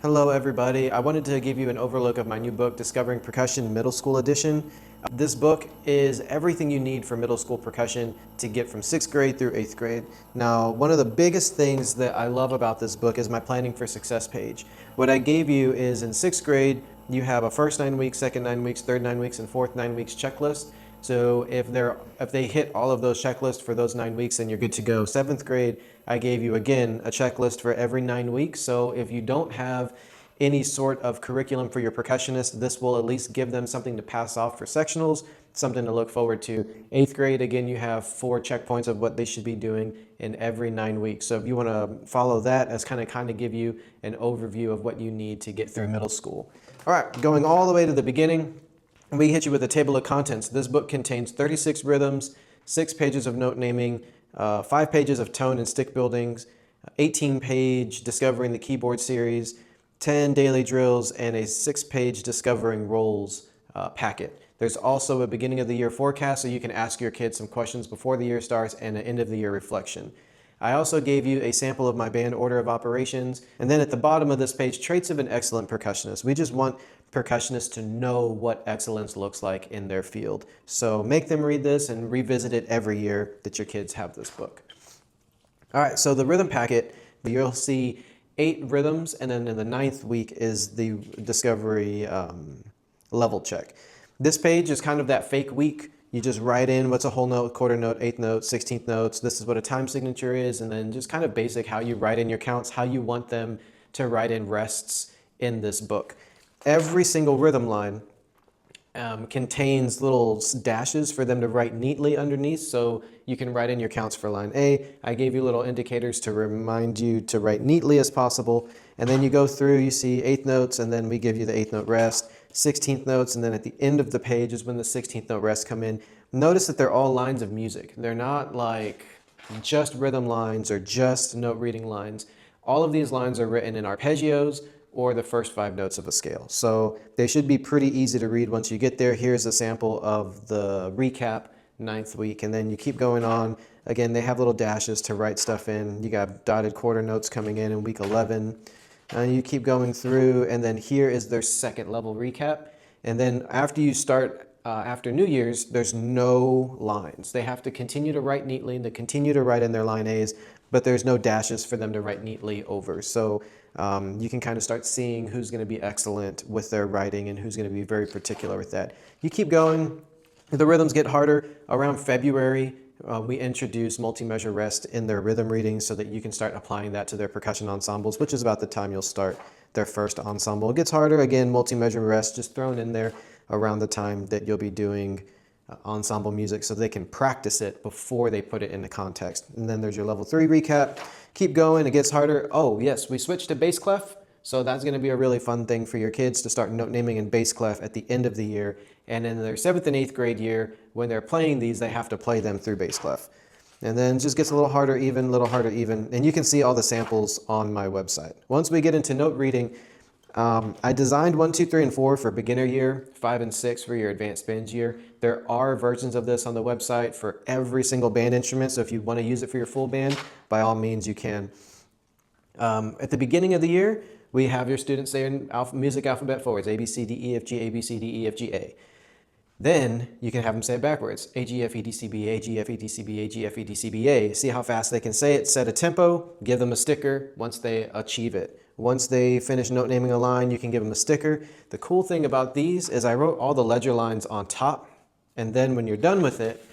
Hello everybody. I wanted to give you an overlook of my new book, Discovering Percussion Middle School Edition. This book is everything you need for middle school percussion to get from 6th grade through 8th grade. Now, one of the biggest things that I love about this book is my Planning for Success page. What I gave you is in 6th grade, you have a first 9 weeks, second 9 weeks, third 9 weeks, and fourth 9 weeks checklist. So if they hit all of those checklists for those 9 weeks, then you're good to go. 7th grade, I gave you again a checklist for every 9 weeks. So if you don't have any sort of curriculum for your percussionist, this will at least give them something to pass off for sectionals, something to look forward to. 8th grade, again, you have 4 checkpoints of what they should be doing in every 9 weeks. So if you want to follow that as kind of give you an overview of what you need to get through middle school. All right, going all the way to the beginning, we hit you with a table of contents. This book contains 36 rhythms, 6 pages of note naming, 5 pages of tone and stick buildings, 18-page Discovering the Keyboard series, 10 daily drills, and a 6-page Discovering Rolls packet. There's also a beginning of the year forecast, so you can ask your kids some questions before the year starts, and an end of the year reflection. I also gave you a sample of my band order of operations, and then at the bottom of this page, traits of an excellent percussionist. We just want percussionists to know what excellence looks like in their field. So make them read this and revisit it every year that your kids have this book. All right, so the rhythm packet, you'll see 8 rhythms, and then in the 9th week is the discovery level check. This page is kind of that fake week. You just write in what's a whole note, quarter note, 8th note, 16th notes. This is what a time signature is, and then just kind of basic how you write in your counts, how you want them to write in rests in this book. Every single rhythm line contains little dashes for them to write neatly underneath, so you can write in your counts for line A. I gave you little indicators to remind you to write neatly as possible, and then you go through, you see 8th notes, and then we give you the 8th note rest, 16th notes, and then at the end of the page is when the 16th note rests come in. Notice that they're all lines of music. They're not like just rhythm lines or just note reading lines. All of these lines are written in arpeggios or the first 5 notes of a scale. So they should be pretty easy to read once you get there. Here's a sample of the recap 9th week, and then you keep going on. Again, they have little dashes to write stuff in. You got dotted quarter notes coming in week 11. And you keep going through, and then here is their 2nd level recap. And then after you start, after New Year's, there's no lines. They have to continue to write neatly, and they continue to write in their line A's, but there's no dashes for them to write neatly over. So you can kind of start seeing who's going to be excellent with their writing and who's going to be very particular with that. You keep going. The rhythms get harder. Around February, we introduce multi-measure rest in their rhythm readings so that you can start applying that to their percussion ensembles, which is about the time you'll start their first ensemble. It gets harder. Again, multi-measure rest just thrown in there around the time that you'll be doing ensemble music so they can practice it before they put it into context. And then there's your level 3 recap. Keep going, it gets harder. Oh yes, we switched to bass clef. So that's going to be a really fun thing for your kids to start note naming in bass clef at the end of the year. And in their 7th and 8th grade year, when they're playing these, they have to play them through bass clef. And then it just gets a little harder even, and you can see all the samples on my website. Once we get into note reading, I designed 1, 2, 3, and 4 for beginner year, 5 and 6 for your advanced band year. There are versions of this on the website for every single band instrument, so if you want to use it for your full band, by all means you can. At the beginning of the year, we have your students say in music alphabet forwards, A, B, C, D, E, F, G, A, B, C, D, E, F, G, A. Then you can have them say it backwards, A, G, F, E, D, C, B, A, G, F, E, D, C, B, A, G, F, E, D, C, B, A. See how fast they can say it, set a tempo, give them a sticker once they achieve it. Once they finish note naming a line, you can give them a sticker. The cool thing about these is I wrote all the ledger lines on top, and then when you're done with it,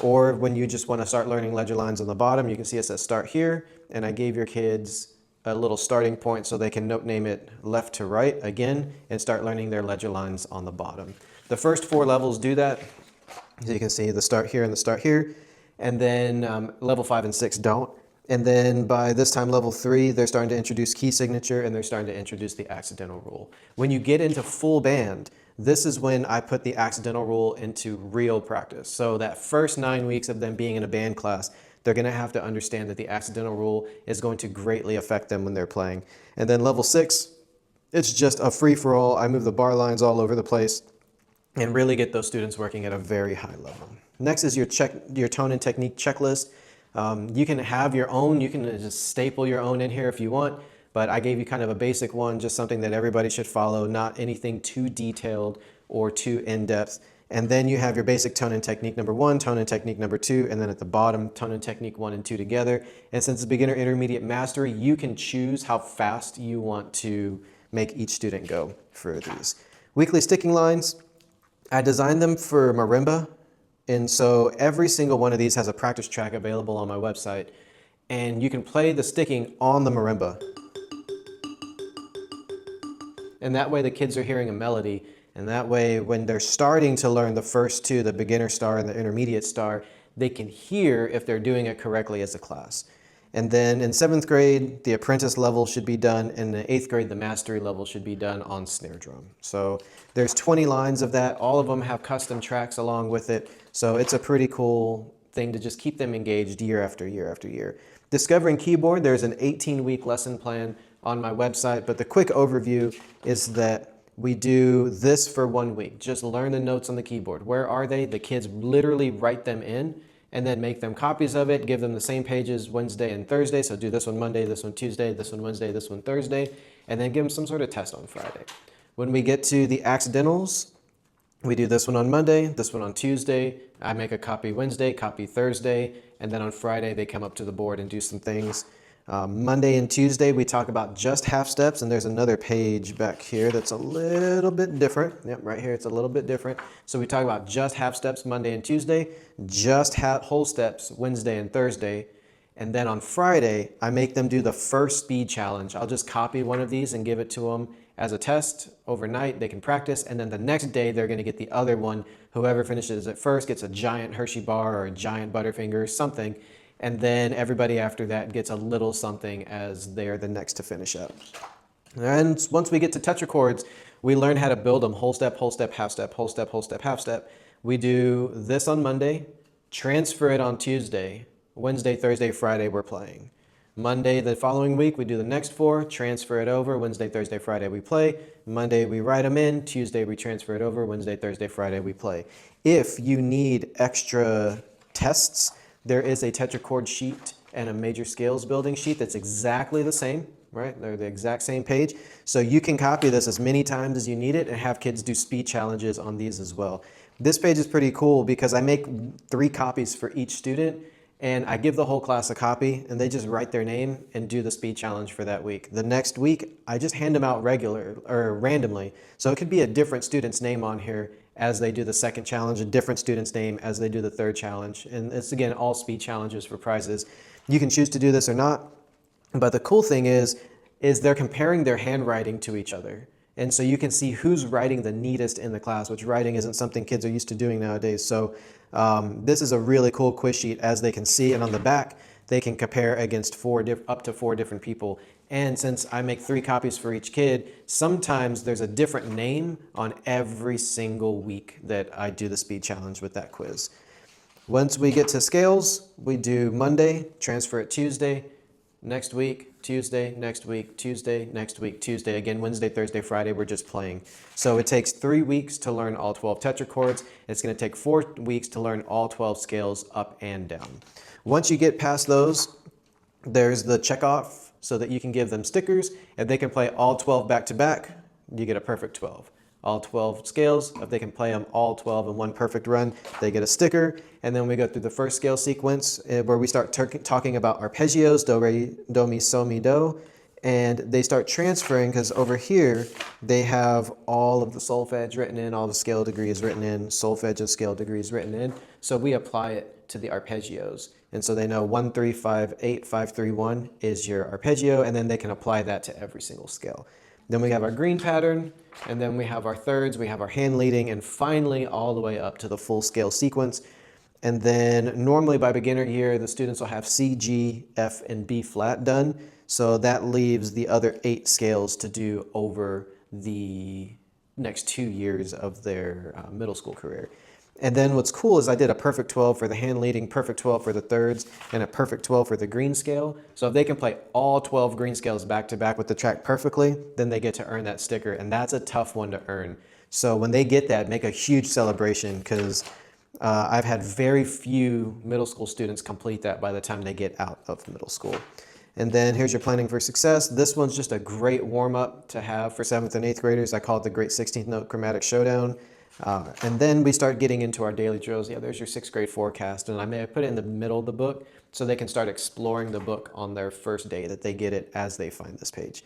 or when you just want to start learning ledger lines on the bottom, you can see it says start here, and I gave your kids a little starting point so they can note name it left to right again and start learning their ledger lines on the bottom. The first 4 levels do that. So you can see the start here and the start here, and then level 5 and 6 don't. And then by this time, level 3, they're starting to introduce key signature and they're starting to introduce the accidental rule. When you get into full band, this is when I put the accidental rule into real practice. So that first 9 weeks of them being in a band class, they're going to have to understand that the accidental rule is going to greatly affect them when they're playing. And then level 6, it's just a free-for-all. I move the bar lines all over the place and really get those students working at a very high level. Next is your tone and technique checklist. You can have your own, you can just staple your own in here if you want, but I gave you kind of a basic one, just something that everybody should follow, not anything too detailed or too in-depth. And then you have your basic tone and technique number 1, tone and technique number 2, and then at the bottom, tone and technique 1 and 2 together. And since it's beginner, intermediate, mastery, you can choose how fast you want to make each student go for these. Weekly sticking lines, I designed them for marimba. And so every single one of these has a practice track available on my website. And you can play the sticking on the marimba. And that way the kids are hearing a melody. And that way when they're starting to learn the first two, the beginner star and the intermediate star, they can hear if they're doing it correctly as a class. And then in 7th grade, the apprentice level should be done. In the 8th grade, the mastery level should be done on snare drum. So there's 20 lines of that. All of them have custom tracks along with it. So it's a pretty cool thing to just keep them engaged year after year after year. Discovering keyboard, there's an 18-week lesson plan on my website, but the quick overview is that we do this for 1 week. Just learn the notes on the keyboard. Where are they? The kids literally write them in and then make them copies of it, give them the same pages Wednesday and Thursday. So do this one Monday, this one Tuesday, this one Wednesday, this one Thursday, and then give them some sort of test on Friday. When we get to the accidentals, we do this one on Monday, this one on Tuesday. I make a copy Wednesday, copy Thursday, and then on Friday they come up to the board and do some things. Monday and Tuesday we talk about just half steps, and there's another page back here that's a little bit different. Yep, right here it's a little bit different. So we talk about just half steps Monday and Tuesday, just whole steps Wednesday and Thursday, and then on Friday I make them do the first speed challenge. I'll just copy one of these and give it to them as a test overnight. They can practice, and then the next day they're going to get the other one. Whoever finishes it first gets a giant Hershey bar or a giant Butterfinger or something. And then everybody after that gets a little something as they're the next to finish up. And once we get to tetrachords, we learn how to build them whole step, half step, whole step, half step. We do this on Monday, transfer it on Tuesday, Wednesday, Thursday, Friday we're playing. Monday the following week we do the next 4, transfer it over, Wednesday, Thursday, Friday we play. Monday we write them in, Tuesday we transfer it over, Wednesday, Thursday, Friday we play. If you need extra tests, there is a tetrachord sheet and a major scales building sheet that's exactly the same, right? They're the exact same page. So you can copy this as many times as you need it and have kids do speed challenges on these as well. This page is pretty cool because I make 3 copies for each student, and I give the whole class a copy and they just write their name and do the speed challenge for that week. The next week, I just hand them out randomly. So it could be a different student's name on here as they do the second challenge, a different student's name as they do the third challenge. And it's, again, all speed challenges for prizes. You can choose to do this or not, but the cool thing is they're comparing their handwriting to each other. And so you can see who's writing the neatest in the class, which writing isn't something kids are used to doing nowadays. So this is a really cool quiz sheet, as they can see, and on the back, they can compare against up to 4 different people. And since I make 3 copies for each kid, sometimes there's a different name on every single week that I do the speed challenge with that quiz. Once we get to scales, we do Monday, transfer it Tuesday, next week, Tuesday, next week, Tuesday, next week, Tuesday. Again, Wednesday, Thursday, Friday, we're just playing. So it takes 3 weeks to learn all 12 tetrachords. It's going to take 4 weeks to learn all 12 scales up and down. Once you get past those, there's the check off so that you can give them stickers. If they can play all 12 back to back, you get a perfect 12. All 12 scales, if they can play them all 12 in one perfect run, they get a sticker. And then we go through the first scale sequence where we start talking about arpeggios, do, re, do, mi, so, mi, do. And they start transferring, because over here, they have all of the solfege written in, all the scale degrees written in, solfege and scale degrees written in. So we apply it to the arpeggios. And so they know 1, 3, 5, 8, 5, 3, 1 is your arpeggio, and then they can apply that to every single scale. Then we have our green pattern, and then we have our thirds, we have our hand leading, and finally all the way up to the full scale sequence. And then normally by beginner year, the students will have C, G, F, and B flat done. So that leaves the other 8 scales to do over the next 2 years of their middle school career. And then what's cool is I did a perfect 12 for the hand leading, perfect 12 for the thirds, and a perfect 12 for the green scale. So if they can play all 12 green scales back to back with the track perfectly, then they get to earn that sticker. And that's a tough one to earn. So when they get that, make a huge celebration, because I've had very few middle school students complete that by the time they get out of middle school. And then here's your planning for success. This one's just a great warm-up to have for 7th and 8th graders. I call it the Great 16th Note Chromatic Showdown. And then we start getting into our daily drills. Yeah, there's your 6th grade forecast. And I may have put it in the middle of the book so they can start exploring the book on their first day that they get it as they find this page.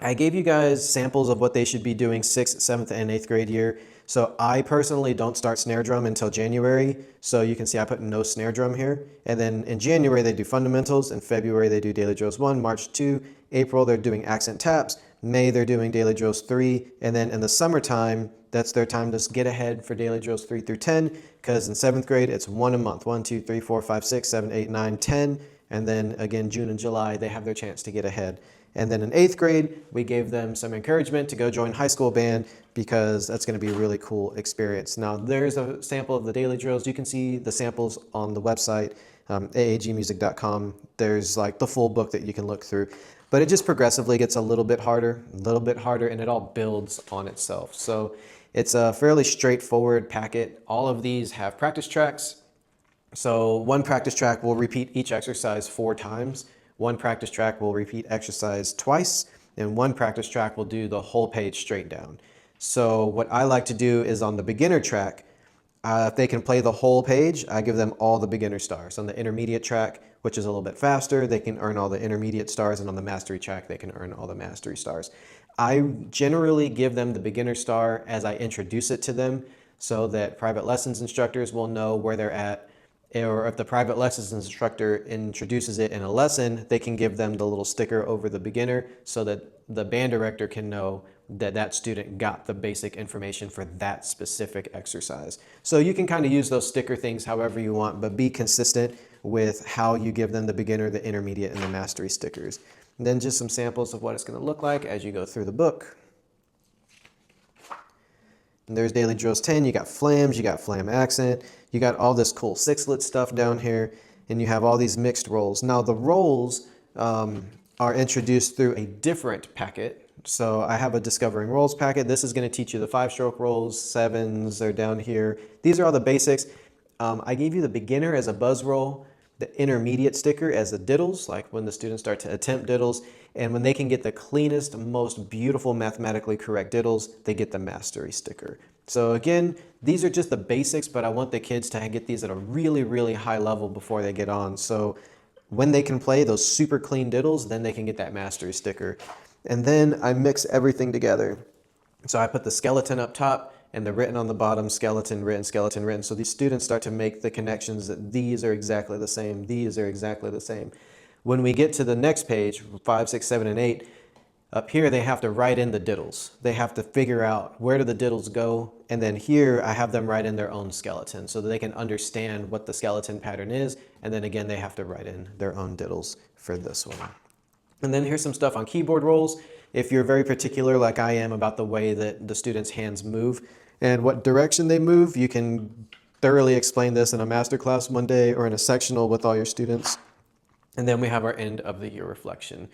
I gave you guys samples of what they should be doing 6th, 7th, and 8th grade year. So I personally don't start snare drum until January. So you can see I put no snare drum here. And then in January, they do fundamentals. In February, they do daily drills 1, March 2, April, they're doing accent taps. May, they're doing daily drills 3. And then in the summertime, that's their time to get ahead for daily drills 3 through 10. Because in 7th grade, it's 1 a month, 1, 2, 3, 4, 5, 6, 7, 8, 9, 10. And then again, June and July, they have their chance to get ahead. And then in 8th grade, we gave them some encouragement to go join high school band because that's going to be a really cool experience. Now, there's a sample of the daily drills. You can see the samples on the website, aagmusic.com. There's like the full book that you can look through. But it just progressively gets a little bit harder, and it all builds on itself. So it's a fairly straightforward packet. All of these have practice tracks. So one practice track will repeat each exercise 4 times. One practice track will repeat exercise twice, and one practice track will do the whole page straight down. So what I like to do is on the beginner track, if they can play the whole page, I give them all the beginner stars. On the intermediate track, which is a little bit faster, they can earn all the intermediate stars, and on the mastery track, they can earn all the mastery stars. I generally give them the beginner star as I introduce it to them so that private lessons instructors will know where they're at. Or if the private lessons instructor introduces it in a lesson, they can give them the little sticker over the beginner so that the band director can know that that student got the basic information for that specific exercise. So you can kind of use those sticker things however you want, but be consistent with how you give them the beginner, the intermediate, and the mastery stickers. And then just some samples of what it's going to look like as you go through the book. And there's daily drills 10, you got flams, you got flam accent, you got all this cool sixlet stuff down here, and you have all these mixed rolls. Now the rolls are introduced through a different packet. So I have a Discovering Rolls packet. This is going to teach you the 5-stroke rolls, 7s are down here. These are all the basics. I gave you the beginner as a buzz roll, the intermediate sticker as the diddles, like when the students start to attempt diddles, and when they can get the cleanest, most beautiful, mathematically correct diddles, they get the mastery sticker. So again, these are just the basics, but I want the kids to get these at a really, really high level before they get on. So when they can play those super clean diddles, then they can get that mastery sticker. And then I mix everything together. So I put the skeleton up top and the written on the bottom, skeleton, written, skeleton, written. So these students start to make the connections that these are exactly the same, these are exactly the same. When we get to the next page, 5, 6, 7, and 8, up here they have to write in the diddles. They have to figure out where do the diddles go, and then here I have them write in their own skeleton so that they can understand what the skeleton pattern is, and then again they have to write in their own diddles for this one. And then here's some stuff on keyboard rolls. If you're very particular like I am about the way that the students' hands move and what direction they move, you can thoroughly explain this in a masterclass one day or in a sectional with all your students. And then we have our end of the year reflection.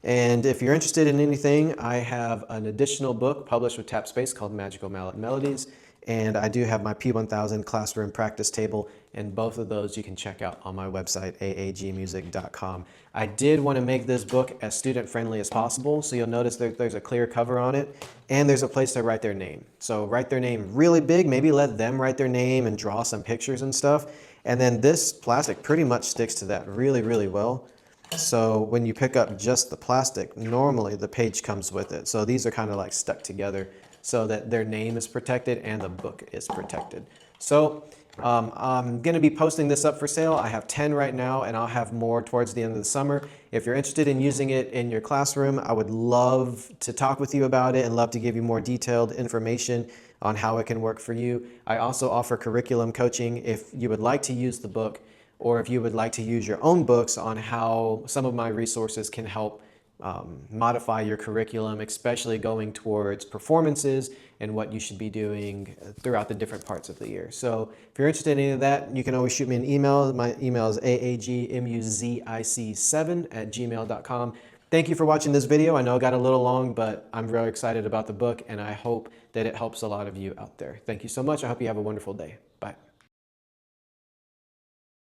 And if you're interested in anything, I have an additional book published with TapSpace called Magical Mallet Melodies. And I do have my P1000 classroom practice table, and both of those you can check out on my website, aagmusic.com. I did want to make this book as student-friendly as possible, so you'll notice there's a clear cover on it, and there's a place to write their name. So write their name really big, maybe let them write their name and draw some pictures and stuff. And then this plastic pretty much sticks to that really, really well. So when you pick up just the plastic, normally the page comes with it. So these are kind of like stuck together so that their name is protected and the book is protected. So I'm going to be posting this up for sale. I have 10 right now, and I'll have more towards the end of the summer. If you're interested in using it in your classroom, I would love to talk with you about it and love to give you more detailed information on how it can work for you. I also offer curriculum coaching if you would like to use the book, or if you would like to use your own books on how some of my resources can help modify your curriculum, especially going towards performances and what you should be doing throughout the different parts of the year. So if you're interested in any of that, you can always shoot me an email. My email is aagmuzic7@gmail.com. Thank you for watching this video. I know it got a little long, but I'm very excited about the book, and I hope that it helps a lot of you out there. Thank you so much. I hope you have a wonderful day. Bye.